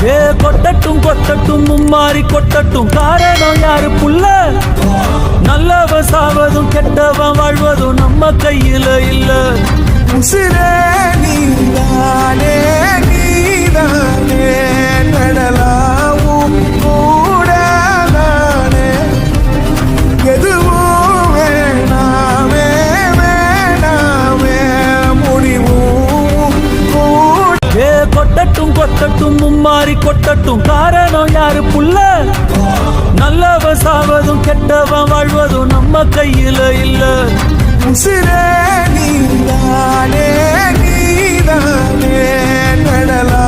ஏ கொட்டட்டும் கொட்டட்டும் மும்மாறி கொட்டட்டும், காரணம் யாரு புள்ள? நல்லவன் சாவதும் கெட்டவன் வாழ்வதும் நம்ம கையில இல்ல. உசிரே நீதானே நீதானே நடலாவும் கூடதானே, எதுவும் வேணாமே வேணாமே முடிவும் கூட. ஏ கொட்டட்டும் கொட்டட்டும் மும்மாறி கொட்டட்டும், காரணம் யாரு புள்ள? நல்லவன் சாவதும் கெட்டவன் வாழ்வதும் நம்ம கையில இல்ல. உசிரே நீதானே நீதானே நடலா